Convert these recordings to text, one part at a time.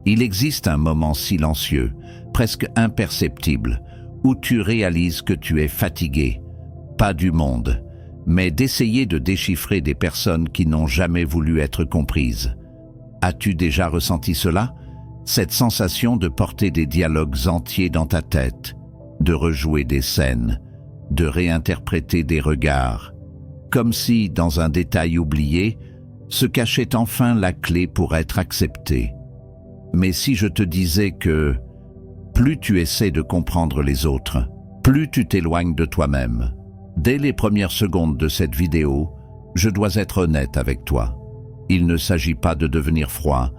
Il existe un moment silencieux, presque imperceptible, où tu réalises que tu es fatigué, pas du monde, mais d'essayer de déchiffrer des personnes qui n'ont jamais voulu être comprises. As-tu déjà ressenti cela? Cette sensation de porter des dialogues entiers dans ta tête, de rejouer des scènes, de réinterpréter des regards, comme si, dans un détail oublié, se cachait enfin la clé pour être accepté. Mais si je te disais que plus tu essaies de comprendre les autres, plus tu t'éloignes de toi-même. Dès les premières secondes de cette vidéo, je dois être honnête avec toi. Il ne s'agit pas de devenir froid,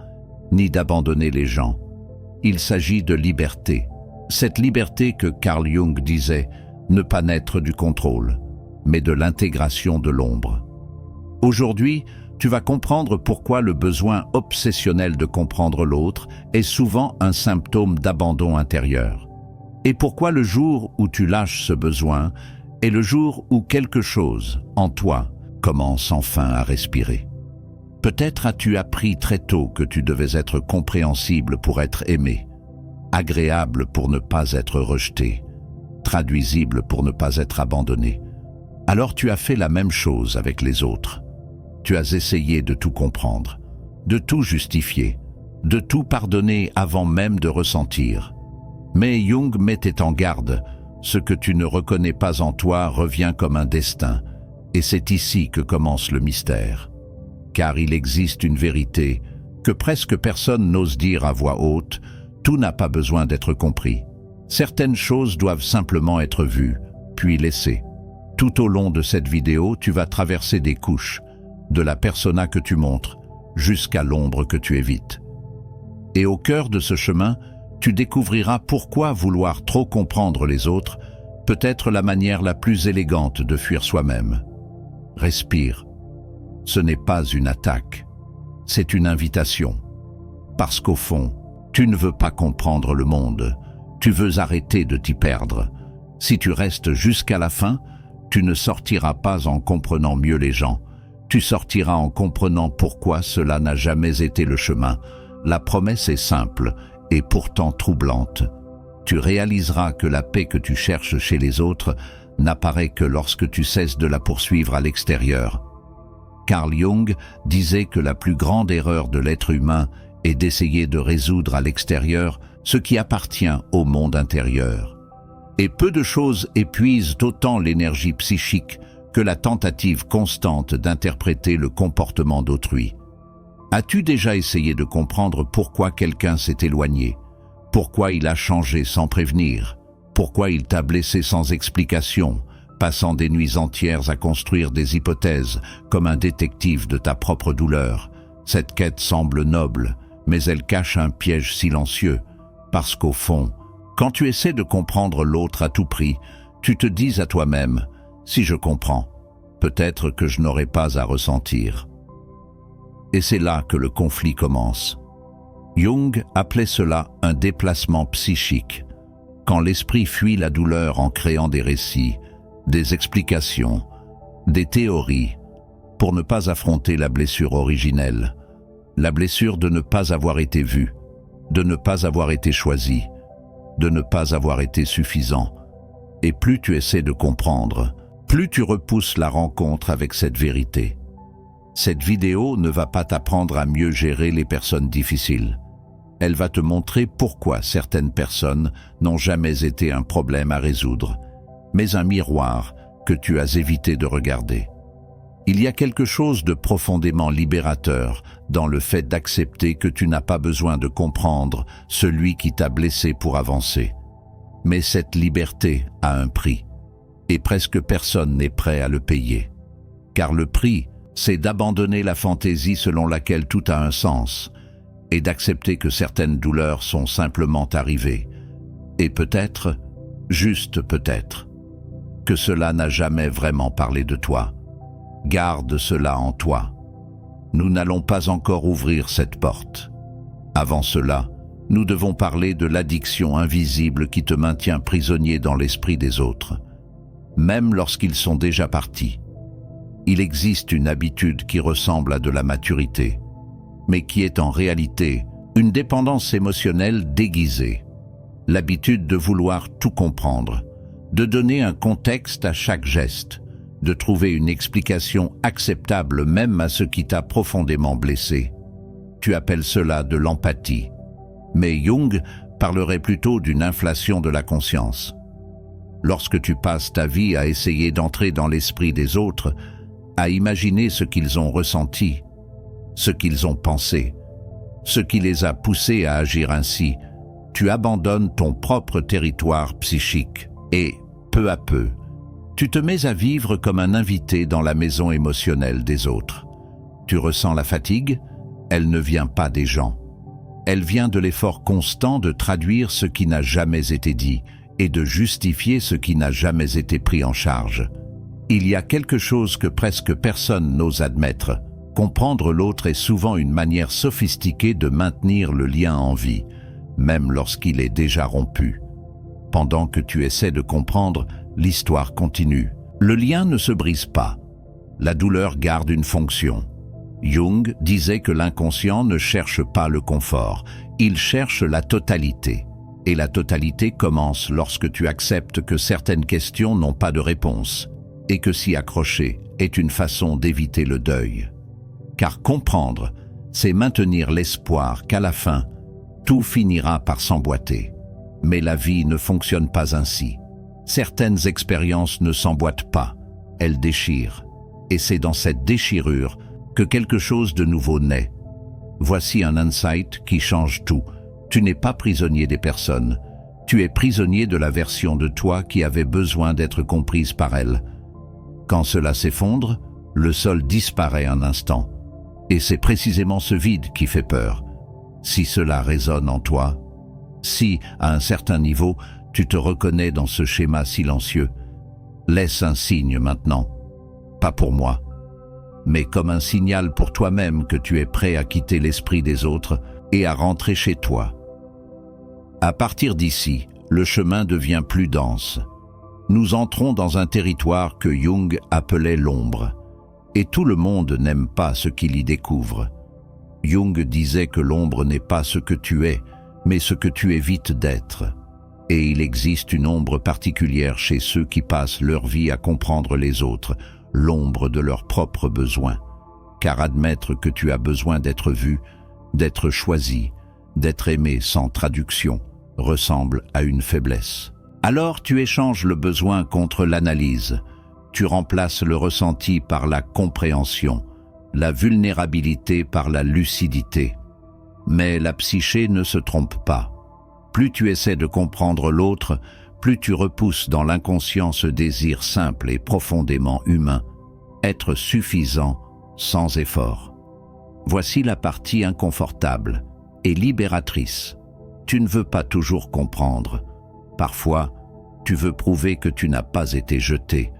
ni d'abandonner les gens. Il s'agit de liberté. Cette liberté que Carl Jung disait ne pas naître du contrôle, mais de l'intégration de l'ombre. Aujourd'hui, tu vas comprendre pourquoi le besoin obsessionnel de comprendre l'autre est souvent un symptôme d'abandon intérieur. Et pourquoi le jour où tu lâches ce besoin est le jour où quelque chose, en toi, commence enfin à respirer. Peut-être as-tu appris très tôt que tu devais être compréhensible pour être aimé, agréable pour ne pas être rejeté, traduisible pour ne pas être abandonné. Alors tu as fait la même chose avec les autres. Tu as essayé de tout comprendre, de tout justifier, de tout pardonner avant même de ressentir. Mais Jung mettait en garde, ce que tu ne reconnais pas en toi revient comme un destin, et c'est ici que commence le mystère. Car il existe une vérité que presque personne n'ose dire à voix haute, tout n'a pas besoin d'être compris. Certaines choses doivent simplement être vues, puis laissées. Tout au long de cette vidéo, tu vas traverser des couches, de la persona que tu montres jusqu'à l'ombre que tu évites. Et au cœur de ce chemin, tu découvriras pourquoi vouloir trop comprendre les autres peut être la manière la plus élégante de fuir soi-même. Respire. Ce n'est pas une attaque, c'est une invitation. Parce qu'au fond, tu ne veux pas comprendre le monde, tu veux arrêter de t'y perdre. Si tu restes jusqu'à la fin, tu ne sortiras pas en comprenant mieux les gens. Tu sortiras en comprenant pourquoi cela n'a jamais été le chemin. La promesse est simple et pourtant troublante. Tu réaliseras que la paix que tu cherches chez les autres n'apparaît que lorsque tu cesses de la poursuivre à l'extérieur. Carl Jung disait que la plus grande erreur de l'être humain est d'essayer de résoudre à l'extérieur ce qui appartient au monde intérieur. Et peu de choses épuisent autant l'énergie psychique que la tentative constante d'interpréter le comportement d'autrui. As-tu déjà essayé de comprendre pourquoi quelqu'un s'est éloigné? Pourquoi il a changé sans prévenir? Pourquoi il t'a blessé sans explication, passant des nuits entières à construire des hypothèses comme un détective de ta propre douleur? Cette quête semble noble, mais elle cache un piège silencieux, parce qu'au fond, quand tu essaies de comprendre l'autre à tout prix, tu te dis à toi-même: si je comprends, peut-être que je n'aurai pas à ressentir. Et c'est là que le conflit commence. Jung appelait cela un déplacement psychique, quand l'esprit fuit la douleur en créant des récits, des explications, des théories, pour ne pas affronter la blessure originelle, la blessure de ne pas avoir été vu, de ne pas avoir été choisi, de ne pas avoir été suffisant. Et plus tu essaies de comprendre, plus tu repousses la rencontre avec cette vérité. Cette vidéo ne va pas t'apprendre à mieux gérer les personnes difficiles. Elle va te montrer pourquoi certaines personnes n'ont jamais été un problème à résoudre, mais un miroir que tu as évité de regarder. Il y a quelque chose de profondément libérateur dans le fait d'accepter que tu n'as pas besoin de comprendre celui qui t'a blessé pour avancer. Mais cette liberté a un prix, et presque personne n'est prêt à le payer. Car le prix, c'est d'abandonner la fantaisie selon laquelle tout a un sens, et d'accepter que certaines douleurs sont simplement arrivées, et peut-être, juste peut-être, que cela n'a jamais vraiment parlé de toi. Garde cela en toi. Nous n'allons pas encore ouvrir cette porte. Avant cela, nous devons parler de l'addiction invisible qui te maintient prisonnier dans l'esprit des autres, même lorsqu'ils sont déjà partis. Il existe une habitude qui ressemble à de la maturité, mais qui est en réalité Une dépendance émotionnelle déguisée. L'habitude de vouloir tout comprendre, de donner un contexte à chaque geste, de trouver une explication acceptable même à ce qui t'a profondément blessé. Tu appelles cela de l'empathie. Mais Jung parlerait plutôt d'une inflation de la conscience. Lorsque tu passes ta vie à essayer d'entrer dans l'esprit des autres, à imaginer ce qu'ils ont ressenti, ce qu'ils ont pensé, ce qui les a poussés à agir ainsi, tu abandonnes ton propre territoire psychique et, peu à peu, tu te mets à vivre comme un invité dans la maison émotionnelle des autres. Tu ressens la fatigue, elle ne vient pas des gens. Elle vient de l'effort constant de traduire ce qui n'a jamais été dit et de justifier ce qui n'a jamais été pris en charge. Il y a quelque chose que presque personne n'ose admettre. Comprendre l'autre est souvent une manière sophistiquée de maintenir le lien en vie, même lorsqu'il est déjà rompu. Pendant que tu essaies de comprendre, l'histoire continue. Le lien ne se brise pas. La douleur garde une fonction. Jung disait que l'inconscient ne cherche pas le confort, il cherche la totalité. Et la totalité commence lorsque tu acceptes que certaines questions n'ont pas de réponse, et que s'y accrocher est une façon d'éviter le deuil. Car comprendre, c'est maintenir l'espoir qu'à la fin, tout finira par s'emboîter. Mais la vie ne fonctionne pas ainsi. Certaines expériences ne s'emboîtent pas, elles déchirent. Et c'est dans cette déchirure que quelque chose de nouveau naît. Voici un insight qui change tout. Tu n'es pas prisonnier des personnes. Tu es prisonnier de la version de toi qui avait besoin d'être comprise par elles. Quand cela s'effondre, le sol disparaît un instant. Et c'est précisément ce vide qui fait peur. Si cela résonne en toi, si, à un certain niveau, tu te reconnais dans ce schéma silencieux, laisse un signe maintenant. Pas pour moi, mais comme un signal pour toi-même que tu es prêt à quitter l'esprit des autres et à rentrer chez toi. À partir d'ici, le chemin devient plus dense. Nous entrons dans un territoire que Jung appelait l'ombre. Et tout le monde n'aime pas ce qu'il y découvre. Jung disait que l'ombre n'est pas ce que tu es, mais ce que tu évites d'être. Et il existe une ombre particulière chez ceux qui passent leur vie à comprendre les autres, l'ombre de leurs propres besoins. Car admettre que tu as besoin d'être vu, d'être choisi, d'être aimé sans traduction, ressemble à une faiblesse. Alors tu échanges le besoin contre l'analyse. Tu remplaces le ressenti par la compréhension, la vulnérabilité par la lucidité. Mais la psyché ne se trompe pas. Plus tu essaies de comprendre l'autre, plus tu repousses dans l'inconscient ce désir simple et profondément humain, être suffisant sans effort. Voici la partie inconfortable et libératrice. Tu ne veux pas toujours comprendre. Parfois, tu veux prouver que tu n'as pas été jeté.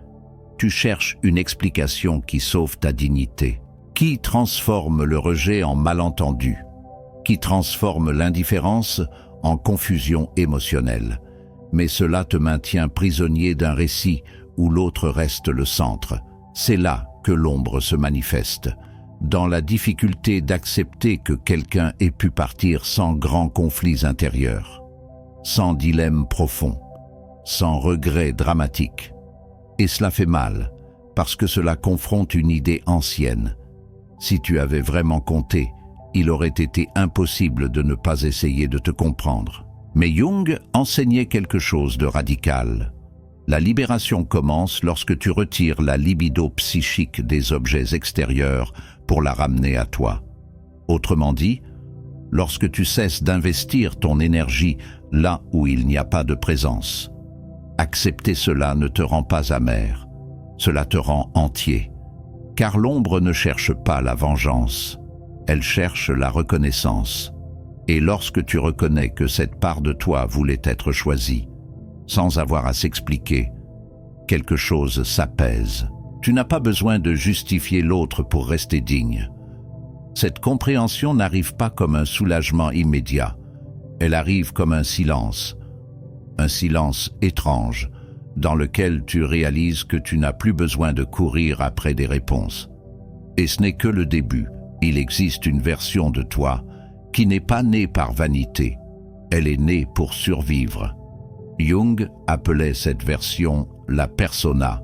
Tu cherches une explication qui sauve ta dignité, qui transforme le rejet en malentendu, qui transforme l'indifférence en confusion émotionnelle. Mais cela te maintient prisonnier d'un récit où l'autre reste le centre. C'est là que l'ombre se manifeste, dans la difficulté d'accepter que quelqu'un ait pu partir sans grands conflits intérieurs, sans dilemme profond, sans regret dramatique. Et cela fait mal, parce que cela confronte une idée ancienne. Si tu avais vraiment compté, il aurait été impossible de ne pas essayer de te comprendre. Mais Jung enseignait quelque chose de radical. La libération commence lorsque tu retires la libido psychique des objets extérieurs pour la ramener à toi. Autrement dit, lorsque tu cesses d'investir ton énergie là où il n'y a pas de présence. Accepter cela ne te rend pas amer, cela te rend entier. Car l'ombre ne cherche pas la vengeance, elle cherche la reconnaissance. Et lorsque tu reconnais que cette part de toi voulait être choisie, sans avoir à s'expliquer, quelque chose s'apaise. Tu n'as pas besoin de justifier l'autre pour rester digne. Cette compréhension n'arrive pas comme un soulagement immédiat, elle arrive comme un silence étrange, dans lequel tu réalises que tu n'as plus besoin de courir après des réponses. Et ce n'est que le début, il existe une version de toi qui n'est pas née par vanité. Elle est née pour survivre. Jung appelait cette version la persona,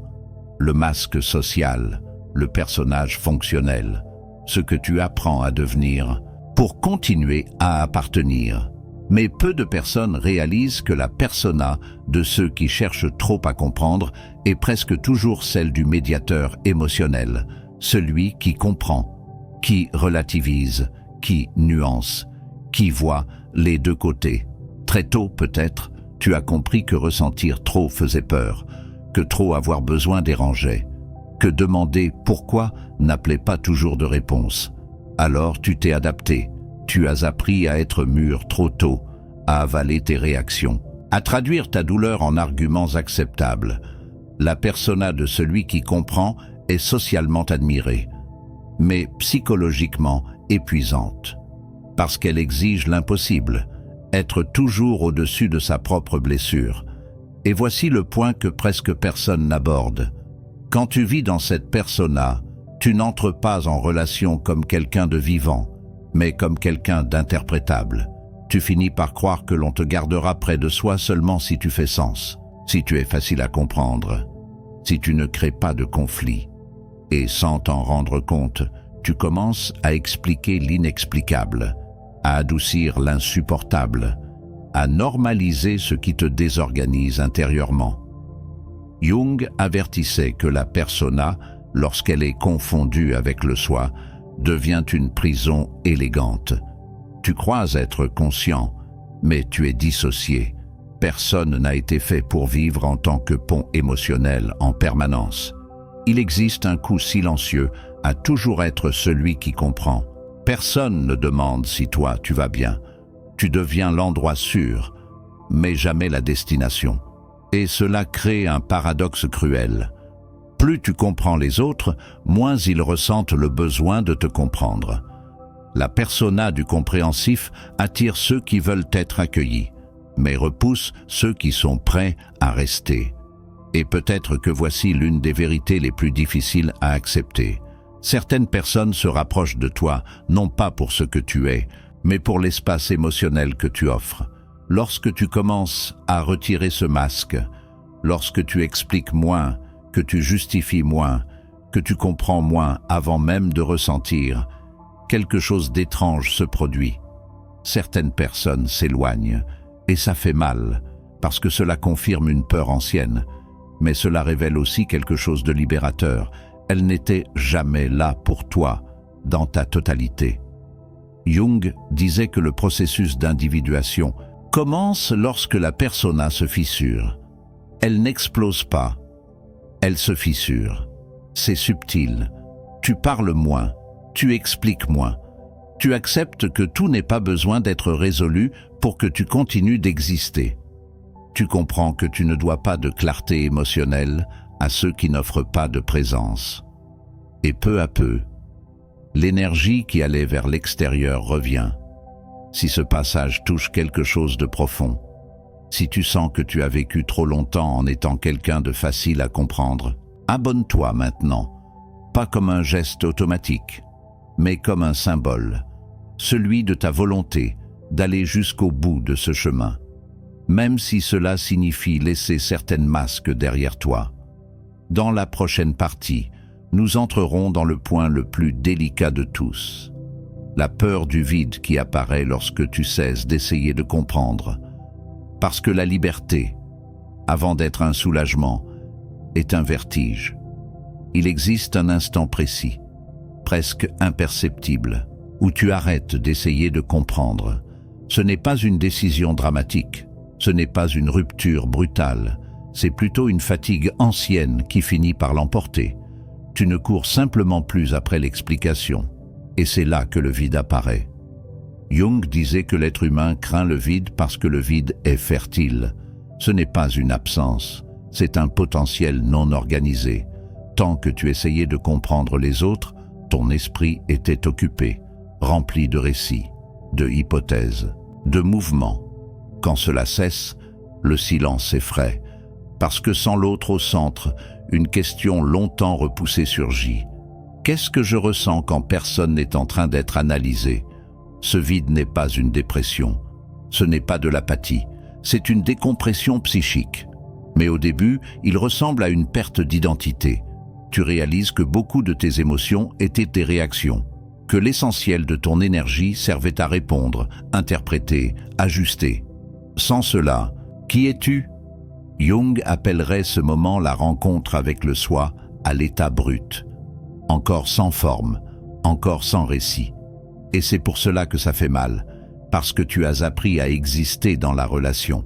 le masque social, le personnage fonctionnel, ce que tu apprends à devenir pour continuer à appartenir. Mais peu de personnes réalisent que la persona de ceux qui cherchent trop à comprendre est presque toujours celle du médiateur émotionnel, celui qui comprend, qui relativise, qui nuance, qui voit les deux côtés. Très tôt, peut-être, tu as compris que ressentir trop faisait peur, que trop avoir besoin dérangeait, que demander pourquoi n'appelait pas toujours de réponse. Alors tu t'es adapté. Tu as appris à être mûr trop tôt, à avaler tes réactions, à traduire ta douleur en arguments acceptables. La persona de celui qui comprend est socialement admirée, mais psychologiquement épuisante, parce qu'elle exige l'impossible, être toujours au-dessus de sa propre blessure. Et voici le point que presque personne n'aborde. Quand tu vis dans cette persona, tu n'entres pas en relation comme quelqu'un de vivant, mais comme quelqu'un d'interprétable. Tu finis par croire que l'on te gardera près de soi seulement si tu fais sens, si tu es facile à comprendre, si tu ne crées pas de conflit. Et sans t'en rendre compte, tu commences à expliquer l'inexplicable, à adoucir l'insupportable, à normaliser ce qui te désorganise intérieurement. Jung avertissait que la persona, lorsqu'elle est confondue avec le soi, devient une prison élégante. Tu crois être conscient, mais tu es dissocié. Personne n'a été fait pour vivre en tant que pont émotionnel en permanence. Il existe un coût silencieux à toujours être celui qui comprend. Personne ne demande si toi tu vas bien. Tu deviens l'endroit sûr, mais jamais la destination. Et cela crée un paradoxe cruel. Plus tu comprends les autres, moins ils ressentent le besoin de te comprendre. La persona du compréhensif attire ceux qui veulent être accueillis, mais repousse ceux qui sont prêts à rester. Et peut-être que voici l'une des vérités les plus difficiles à accepter. Certaines personnes se rapprochent de toi, non pas pour ce que tu es, mais pour l'espace émotionnel que tu offres. Lorsque tu commences à retirer ce masque, lorsque tu expliques moins, que tu justifies moins, que tu comprends moins avant même de ressentir, quelque chose d'étrange se produit. Certaines personnes s'éloignent, et ça fait mal, parce que cela confirme une peur ancienne, mais cela révèle aussi quelque chose de libérateur. Elle n'était jamais là pour toi, dans ta totalité. Jung disait que le processus d'individuation commence lorsque la persona se fissure. Elle n'explose pas, elle se fissure. C'est subtil. Tu parles moins, tu expliques moins. Tu acceptes que tout n'est pas besoin d'être résolu pour que tu continues d'exister. Tu comprends que tu ne dois pas de clarté émotionnelle à ceux qui n'offrent pas de présence. Et peu à peu, l'énergie qui allait vers l'extérieur revient. Si ce passage touche quelque chose de profond, si tu sens que tu as vécu trop longtemps en étant quelqu'un de facile à comprendre, abonne-toi maintenant, pas comme un geste automatique, mais comme un symbole, celui de ta volonté d'aller jusqu'au bout de ce chemin, même si cela signifie laisser certaines masques derrière toi. Dans la prochaine partie, nous entrerons dans le point le plus délicat de tous, la peur du vide qui apparaît lorsque tu cesses d'essayer de comprendre. Parce que la liberté, avant d'être un soulagement, est un vertige. Il existe un instant précis, presque imperceptible, où tu arrêtes d'essayer de comprendre. Ce n'est pas une décision dramatique, ce n'est pas une rupture brutale, c'est plutôt une fatigue ancienne qui finit par l'emporter. Tu ne cours simplement plus après l'explication, et c'est là que le vide apparaît. Jung disait que l'être humain craint le vide parce que le vide est fertile. Ce n'est pas une absence, c'est un potentiel non organisé. Tant que tu essayais de comprendre les autres, ton esprit était occupé, rempli de récits, de hypothèses, de mouvements. Quand cela cesse, le silence effraie, parce que sans l'autre au centre, une question longtemps repoussée surgit. Qu'est-ce que je ressens quand personne n'est en train d'être analysé? Ce vide n'est pas une dépression, ce n'est pas de l'apathie, c'est une décompression psychique. Mais au début, il ressemble à une perte d'identité. Tu réalises que beaucoup de tes émotions étaient des réactions, que l'essentiel de ton énergie servait à répondre, interpréter, ajuster. Sans cela, qui es-tu? Jung appellerait ce moment la rencontre avec le soi à l'état brut, encore sans forme, encore sans récit. Et c'est pour cela que ça fait mal, parce que tu as appris à exister dans la relation,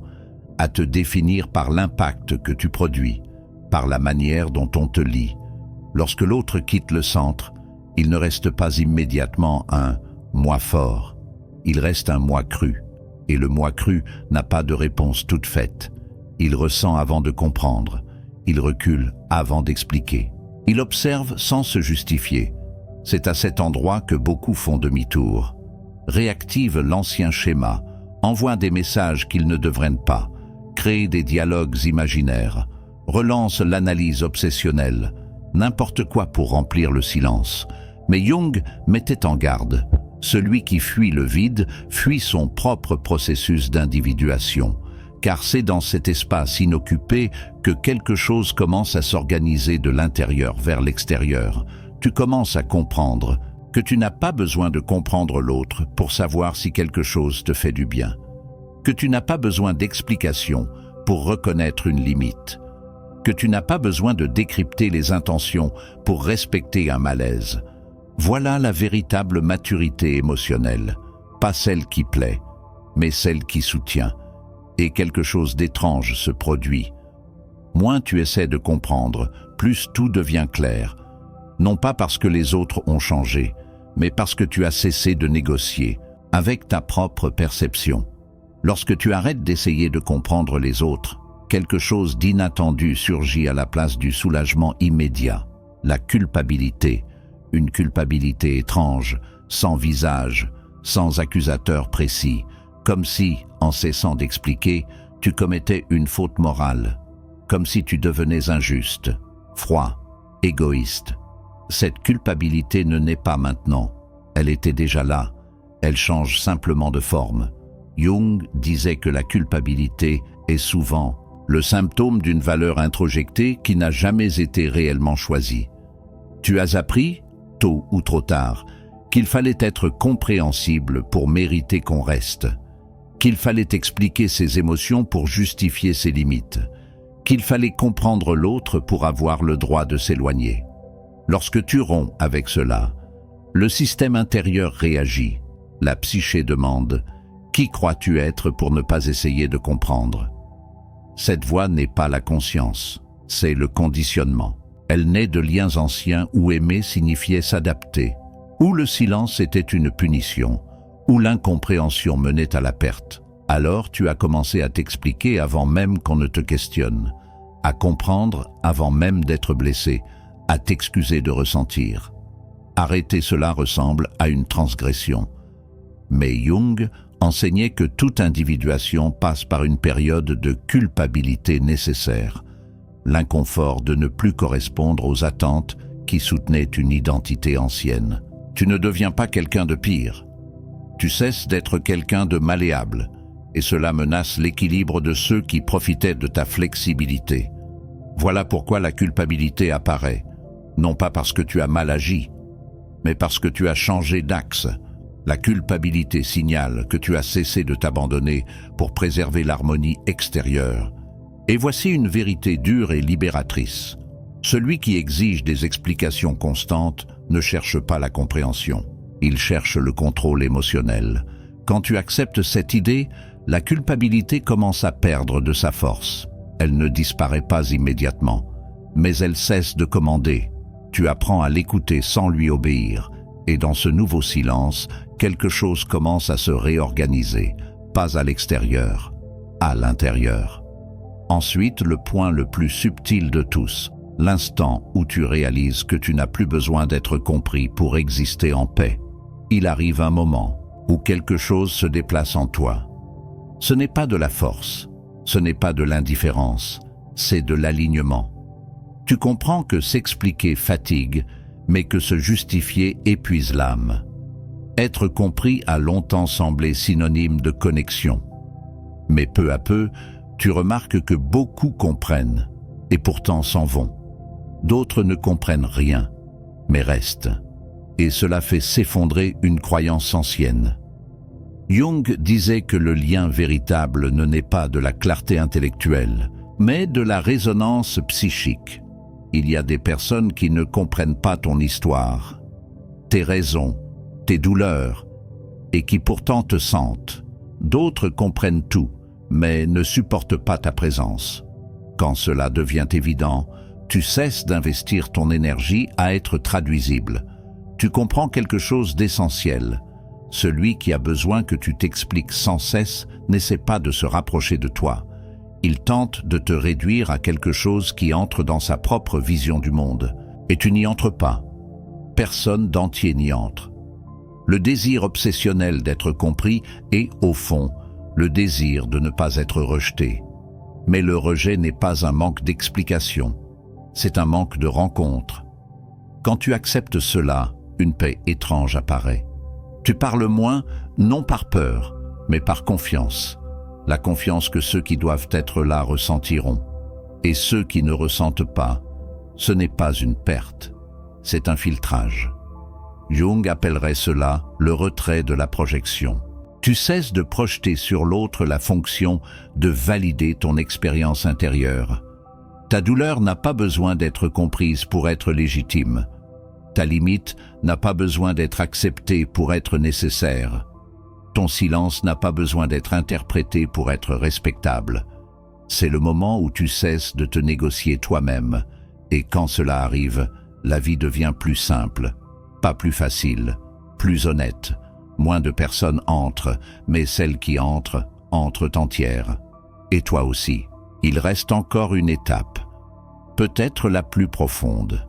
à te définir par l'impact que tu produis, par la manière dont on te lit. Lorsque l'autre quitte le centre, il ne reste pas immédiatement un « moi fort », il reste un « moi cru ». Et le moi cru n'a pas de réponse toute faite. Il ressent avant de comprendre, il recule avant d'expliquer. Il observe sans se justifier. C'est à cet endroit que beaucoup font demi-tour. Réactivent l'ancien schéma, envoient des messages qu'ils ne devraient pas, créent des dialogues imaginaires, relancent l'analyse obsessionnelle, n'importe quoi pour remplir le silence. Mais Jung mettait en garde. Celui qui fuit le vide fuit son propre processus d'individuation, car c'est dans cet espace inoccupé que quelque chose commence à s'organiser de l'intérieur vers l'extérieur. Tu commences à comprendre que tu n'as pas besoin de comprendre l'autre pour savoir si quelque chose te fait du bien, que tu n'as pas besoin d'explication pour reconnaître une limite, que tu n'as pas besoin de décrypter les intentions pour respecter un malaise. Voilà la véritable maturité émotionnelle, pas celle qui plaît, mais celle qui soutient. Et quelque chose d'étrange se produit. Moins tu essaies de comprendre, plus tout devient clair. Non pas parce que les autres ont changé, mais parce que tu as cessé de négocier avec ta propre perception. Lorsque tu arrêtes d'essayer de comprendre les autres, quelque chose d'inattendu surgit à la place du soulagement immédiat, la culpabilité. Une culpabilité étrange, sans visage, sans accusateur précis, comme si, en cessant d'expliquer, tu commettais une faute morale, comme si tu devenais injuste, froid, égoïste. Cette culpabilité ne naît pas maintenant, elle était déjà là, elle change simplement de forme. Jung disait que la culpabilité est souvent le symptôme d'une valeur introjectée qui n'a jamais été réellement choisie. Tu as appris, tôt ou trop tard, qu'il fallait être compréhensible pour mériter qu'on reste, qu'il fallait expliquer ses émotions pour justifier ses limites, qu'il fallait comprendre l'autre pour avoir le droit de s'éloigner. Lorsque tu romps avec cela, le système intérieur réagit. La psyché demande « Qui crois-tu être pour ne pas essayer de comprendre ?» Cette voix n'est pas la conscience, c'est le conditionnement. Elle naît de liens anciens où aimer signifiait s'adapter, où le silence était une punition, où l'incompréhension menait à la perte. Alors tu as commencé à t'expliquer avant même qu'on ne te questionne, à comprendre avant même d'être blessé, à t'excuser de ressentir. Arrêter cela ressemble à une transgression. Mais Jung enseignait que toute individuation passe par une période de culpabilité nécessaire, l'inconfort de ne plus correspondre aux attentes qui soutenaient une identité ancienne. Tu ne deviens pas quelqu'un de pire. Tu cesses d'être quelqu'un de malléable, et cela menace l'équilibre de ceux qui profitaient de ta flexibilité. Voilà pourquoi la culpabilité apparaît, non pas parce que tu as mal agi, mais parce que tu as changé d'axe. La culpabilité signale que tu as cessé de t'abandonner pour préserver l'harmonie extérieure. Et voici une vérité dure et libératrice. Celui qui exige des explications constantes ne cherche pas la compréhension. Il cherche le contrôle émotionnel. Quand tu acceptes cette idée, la culpabilité commence à perdre de sa force. Elle ne disparaît pas immédiatement, mais elle cesse de commander. Tu apprends à l'écouter sans lui obéir. Et dans ce nouveau silence, quelque chose commence à se réorganiser, pas à l'extérieur, à l'intérieur. Ensuite, le point le plus subtil de tous, l'instant où tu réalises que tu n'as plus besoin d'être compris pour exister en paix. Il arrive un moment où quelque chose se déplace en toi. Ce n'est pas de la force, ce n'est pas de l'indifférence, c'est de l'alignement. Tu comprends que s'expliquer fatigue, mais que se justifier épuise l'âme. Être compris a longtemps semblé synonyme de connexion. Mais peu à peu, tu remarques que beaucoup comprennent, et pourtant s'en vont. D'autres ne comprennent rien, mais restent. Et cela fait s'effondrer une croyance ancienne. Jung disait que le lien véritable ne naît pas de la clarté intellectuelle, mais de la résonance psychique. Il y a des personnes qui ne comprennent pas ton histoire, tes raisons, tes douleurs, et qui pourtant te sentent. D'autres comprennent tout, mais ne supportent pas ta présence. Quand cela devient évident, tu cesses d'investir ton énergie à être traduisible. Tu comprends quelque chose d'essentiel. Celui qui a besoin que tu t'expliques sans cesse n'essaie pas de se rapprocher de toi. Il tente de te réduire à quelque chose qui entre dans sa propre vision du monde. Et tu n'y entres pas. Personne d'entier n'y entre. Le désir obsessionnel d'être compris est, au fond, le désir de ne pas être rejeté. Mais le rejet n'est pas un manque d'explication. C'est un manque de rencontre. Quand tu acceptes cela, une paix étrange apparaît. Tu parles moins, non par peur, mais par confiance. La confiance que ceux qui doivent être là ressentiront. Et ceux qui ne ressentent pas, ce n'est pas une perte, c'est un filtrage. Jung appellerait cela le retrait de la projection. Tu cesses de projeter sur l'autre la fonction de valider ton expérience intérieure. Ta douleur n'a pas besoin d'être comprise pour être légitime. Ta limite n'a pas besoin d'être acceptée pour être nécessaire. Ton silence n'a pas besoin d'être interprété pour être respectable. C'est le moment où tu cesses de te négocier toi-même. Et quand cela arrive, la vie devient plus simple, pas plus facile, plus honnête. Moins de personnes entrent, mais celles qui entrent entières. Et toi aussi. Il reste encore une étape, peut-être la plus profonde.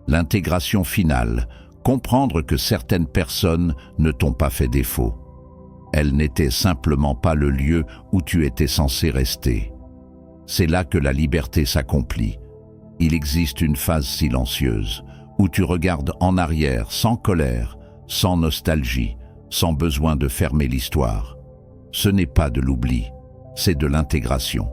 L'intégration finale, comprendre que certaines personnes ne t'ont pas fait défaut. Elles n'étaient simplement pas le lieu où tu étais censé rester. C'est là que la liberté s'accomplit. Il existe une phase silencieuse, où tu regardes en arrière sans colère, sans nostalgie, sans besoin de fermer l'histoire. Ce n'est pas de l'oubli, c'est de l'intégration.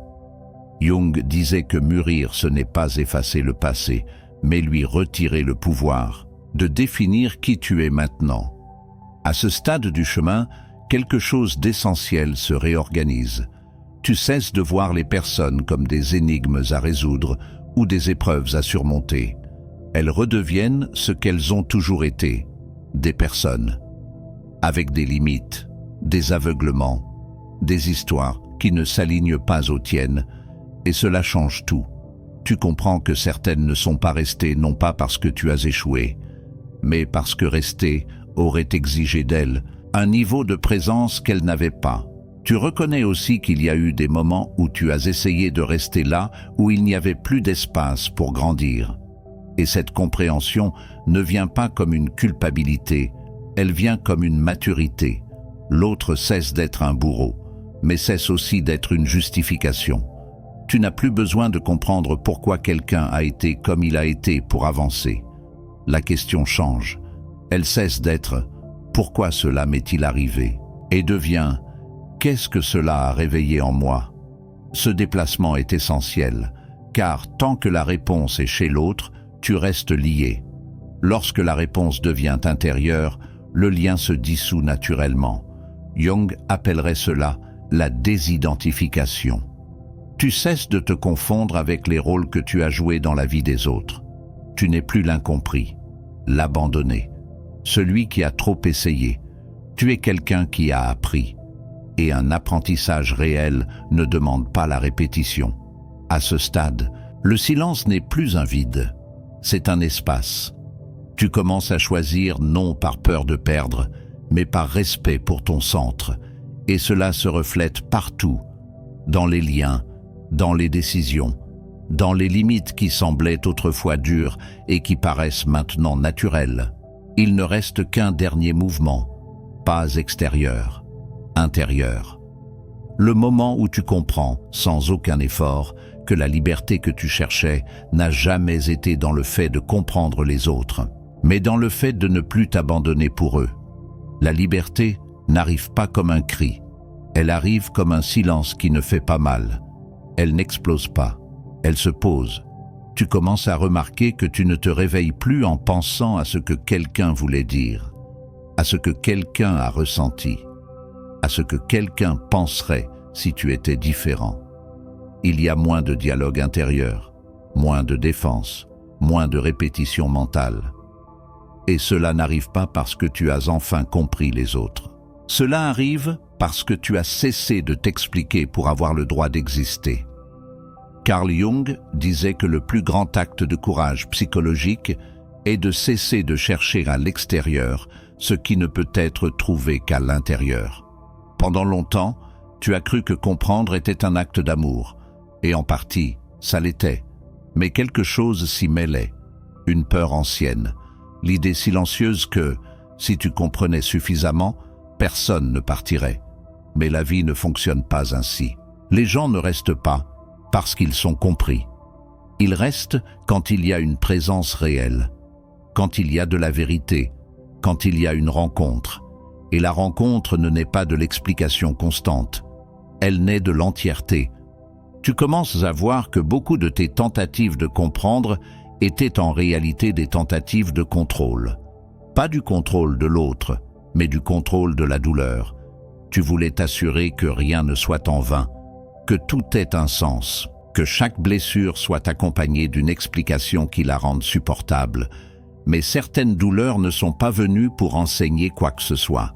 Jung disait que mûrir, ce n'est pas effacer le passé, mais lui retirer le pouvoir de définir qui tu es maintenant. À ce stade du chemin, quelque chose d'essentiel se réorganise. Tu cesses de voir les personnes comme des énigmes à résoudre ou des épreuves à surmonter. Elles redeviennent ce qu'elles ont toujours été, des personnes, avec des limites, des aveuglements, des histoires qui ne s'alignent pas aux tiennes, et cela change tout. Tu comprends que certaines ne sont pas restées non pas parce que tu as échoué, mais parce que rester aurait exigé d'elles un niveau de présence qu'elles n'avaient pas. Tu reconnais aussi qu'il y a eu des moments où tu as essayé de rester là où il n'y avait plus d'espace pour grandir. Et cette compréhension ne vient pas comme une culpabilité, elle vient comme une maturité. L'autre cesse d'être un bourreau, mais cesse aussi d'être une justification. Tu n'as plus besoin de comprendre pourquoi quelqu'un a été comme il a été pour avancer. La question change. Elle cesse d'être « pourquoi cela m'est-il arrivé ?» et devient « qu'est-ce que cela a réveillé en moi ?» Ce déplacement est essentiel, car tant que la réponse est chez l'autre, tu restes lié. Lorsque la réponse devient intérieure, le lien se dissout naturellement. Jung appellerait cela la désidentification. Tu cesses de te confondre avec les rôles que tu as joués dans la vie des autres. Tu n'es plus l'incompris, l'abandonné, celui qui a trop essayé. Tu es quelqu'un qui a appris. Et un apprentissage réel ne demande pas la répétition. À ce stade, le silence n'est plus un vide, c'est un espace. Tu commences à choisir non par peur de perdre, mais par respect pour ton centre. Et cela se reflète partout, dans les liens, dans les décisions, dans les limites qui semblaient autrefois dures et qui paraissent maintenant naturelles. Il ne reste qu'un dernier mouvement, pas extérieur, intérieur. Le moment où tu comprends, sans aucun effort, que la liberté que tu cherchais n'a jamais été dans le fait de comprendre les autres, mais dans le fait de ne plus t'abandonner pour eux. La liberté n'arrive pas comme un cri. Elle arrive comme un silence qui ne fait pas mal. Elle n'explose pas. Elle se pose. Tu commences à remarquer que tu ne te réveilles plus en pensant à ce que quelqu'un voulait dire, à ce que quelqu'un a ressenti, à ce que quelqu'un penserait si tu étais différent. Il y a moins de dialogue intérieur, moins de défense, moins de répétition mentale. Et cela n'arrive pas parce que tu as enfin compris les autres. Cela arrive parce que tu as cessé de t'expliquer pour avoir le droit d'exister. Carl Jung disait que le plus grand acte de courage psychologique est de cesser de chercher à l'extérieur ce qui ne peut être trouvé qu'à l'intérieur. Pendant longtemps, tu as cru que comprendre était un acte d'amour, et en partie, ça l'était. Mais quelque chose s'y mêlait, une peur ancienne, l'idée silencieuse que, si tu comprenais suffisamment, personne ne partirait. Mais la vie ne fonctionne pas ainsi. Les gens ne restent pas parce qu'ils sont compris. Ils restent quand il y a une présence réelle, quand il y a de la vérité, quand il y a une rencontre. Et la rencontre ne naît pas de l'explication constante, elle naît de l'entièreté. Tu commences à voir que beaucoup de tes tentatives de comprendre étaient en réalité des tentatives de contrôle. Pas du contrôle de l'autre, mais du contrôle de la douleur. Tu voulais t'assurer que rien ne soit en vain, que tout ait un sens, que chaque blessure soit accompagnée d'une explication qui la rende supportable. Mais certaines douleurs ne sont pas venues pour enseigner quoi que ce soit.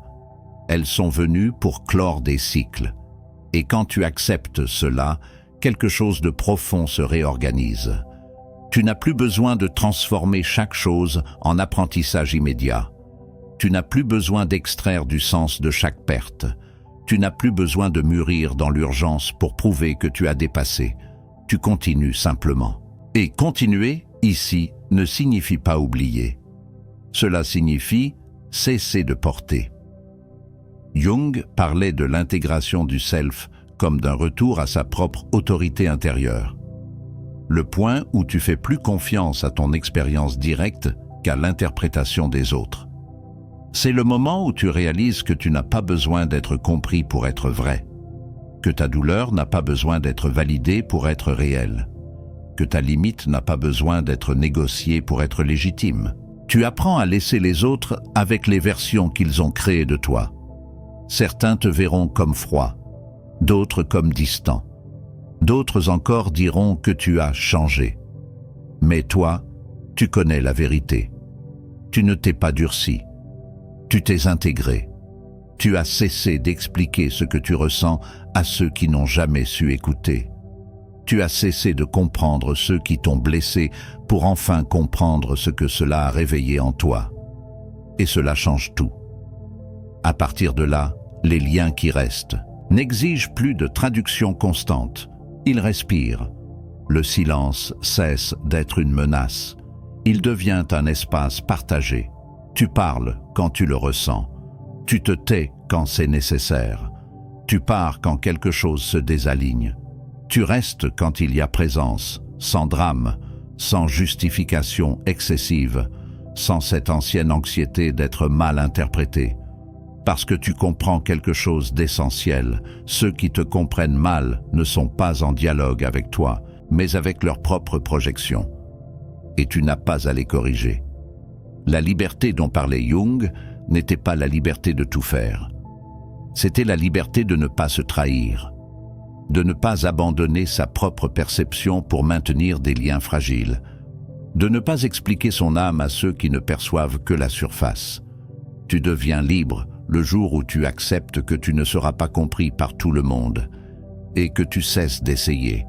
Elles sont venues pour clore des cycles. Et quand tu acceptes cela, quelque chose de profond se réorganise. Tu n'as plus besoin de transformer chaque chose en apprentissage immédiat. Tu n'as plus besoin d'extraire du sens de chaque perte. Tu n'as plus besoin de mûrir dans l'urgence pour prouver que tu as dépassé. Tu continues simplement. Et continuer, ici, ne signifie pas oublier. Cela signifie cesser de porter. Jung parlait de l'intégration du self comme d'un retour à sa propre autorité intérieure. Le point où tu fais plus confiance à ton expérience directe qu'à l'interprétation des autres. C'est le moment où tu réalises que tu n'as pas besoin d'être compris pour être vrai, que ta douleur n'a pas besoin d'être validée pour être réelle, que ta limite n'a pas besoin d'être négociée pour être légitime. Tu apprends à laisser les autres avec les versions qu'ils ont créées de toi. Certains te verront comme froid, d'autres comme distant. D'autres encore diront que tu as changé. Mais toi, tu connais la vérité. Tu ne t'es pas durci. Tu t'es intégré. Tu as cessé d'expliquer ce que tu ressens à ceux qui n'ont jamais su écouter. Tu as cessé de comprendre ceux qui t'ont blessé pour enfin comprendre ce que cela a réveillé en toi. Et cela change tout. À partir de là, les liens qui restent n'exigent plus de traduction constante. Ils respirent. Le silence cesse d'être une menace. Il devient un espace partagé. Tu parles quand tu le ressens. Tu te tais quand c'est nécessaire. Tu pars quand quelque chose se désaligne. Tu restes quand il y a présence, sans drame, sans justification excessive, sans cette ancienne anxiété d'être mal interprété. Parce que tu comprends quelque chose d'essentiel, ceux qui te comprennent mal ne sont pas en dialogue avec toi, mais avec leur propre projection. Et tu n'as pas à les corriger. La liberté dont parlait Jung n'était pas la liberté de tout faire. C'était la liberté de ne pas se trahir, de ne pas abandonner sa propre perception pour maintenir des liens fragiles, de ne pas expliquer son âme à ceux qui ne perçoivent que la surface. Tu deviens libre le jour où tu acceptes que tu ne seras pas compris par tout le monde et que tu cesses d'essayer.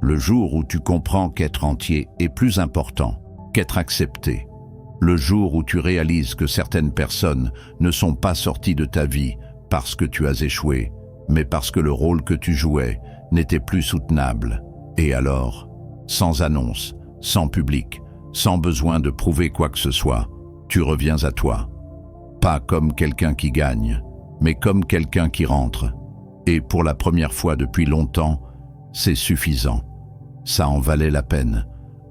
Le jour où tu comprends qu'être entier est plus important qu'être accepté. Le jour où tu réalises que certaines personnes ne sont pas sorties de ta vie parce que tu as échoué, mais parce que le rôle que tu jouais n'était plus soutenable. Et alors, sans annonce, sans public, sans besoin de prouver quoi que ce soit, tu reviens à toi. Pas comme quelqu'un qui gagne, mais comme quelqu'un qui rentre. Et pour la première fois depuis longtemps, c'est suffisant. Ça en valait la peine.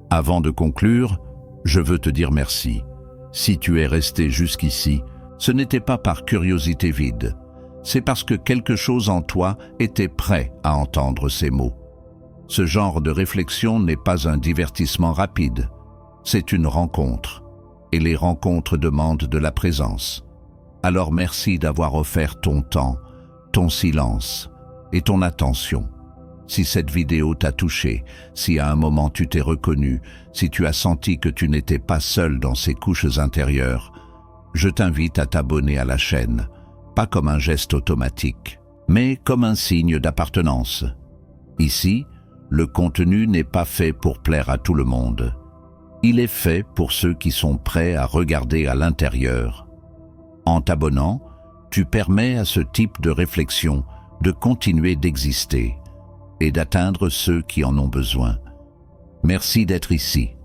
Avant de conclure, je veux te dire merci. Si tu es resté jusqu'ici, Ce n'était pas par curiosité vide, c'est parce que quelque chose en toi était prêt à entendre ces mots. Ce genre de réflexion n'est pas un divertissement rapide, c'est une rencontre, et les rencontres demandent de la présence. Alors merci d'avoir offert ton temps, ton silence et ton attention. Si cette vidéo t'a touché, si à un moment tu t'es reconnu, si tu as senti que tu n'étais pas seul dans ces couches intérieures, je t'invite à t'abonner à la chaîne, pas comme un geste automatique, mais comme un signe d'appartenance. Ici, le contenu n'est pas fait pour plaire à tout le monde. Il est fait pour ceux qui sont prêts à regarder à l'intérieur. En t'abonnant, tu permets à ce type de réflexion de continuer d'exister et d'atteindre ceux qui en ont besoin. Merci d'être ici.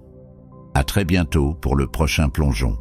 À très bientôt pour le prochain plongeon.